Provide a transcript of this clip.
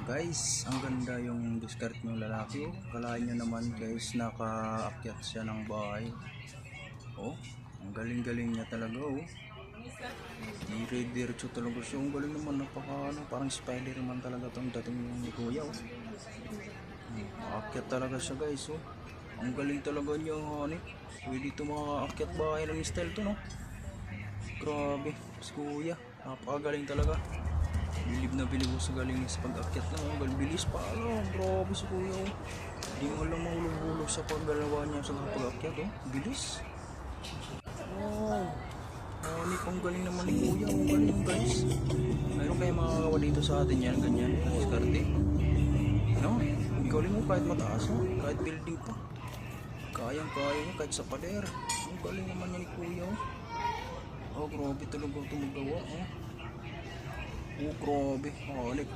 Guys, ang ganda yung discard ng lalaki. Oh. Kalahin nyo naman guys, nakaakyat siya ng bahay. Oh, ang galing-galing niya talaga. Oh. Dire-diretso talaga siya. Ang galing naman, parang Spider-Man talaga tong dating ni Kuya. Oh. Aakyat talaga siya guys. Oh. Ang galing talaga niya, honey. Pwede ito makaakyat bahay ng style to, no? Grabe, si Kuya. Napakagaling talaga. Bilib na bilib ko sa galing sa pag-akyat na. Ang bilis pa. Grabe si Kuya. Oh. Hindi mo lang mahulog-hulog sa paggalawa niya sa pag-akyat. Oh. Bilis. Wow. Honey, ang galing naman ni Kuya. Ang galing guys. Mayroon kayo makakawa dito sa atin yan. Ganyan. Diskarte. No? Ang galing mo kahit mataas. No? Kahit building pa. Kayang-kaya mo kahit sa pader. Ang galing naman niya ni Kuya. Oh, grabe talaga ito magawa. Oh, grabe. Honey.